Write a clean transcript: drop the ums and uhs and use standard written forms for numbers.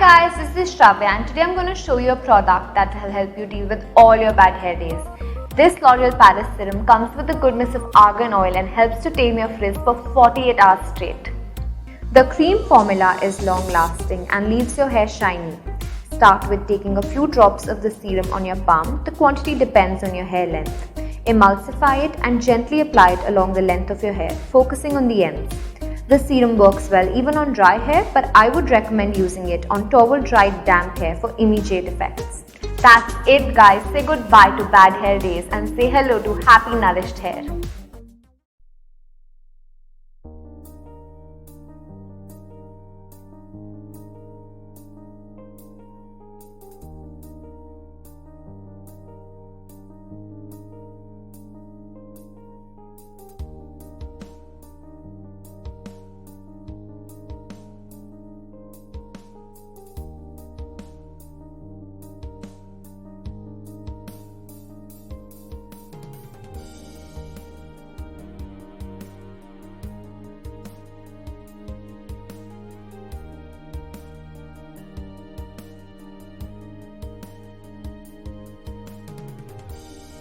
guys, this is Shravya and today I'm going to show you a product that will help you deal with all your bad hair days. This Loreal Paris serum comes with the goodness of argan oil and helps to tame your frizz for 48 hours straight. The cream formula is long lasting and leaves your hair shiny. Start with taking a few drops of the serum on your palm. The quantity depends on your hair length. Emulsify it and gently apply it along the length of your hair, focusing on the ends. The serum works well even on dry hair, but I would recommend using it on towel dried damp hair for immediate effects. That's it guys, say goodbye to bad hair days and say hello to happy nourished hair.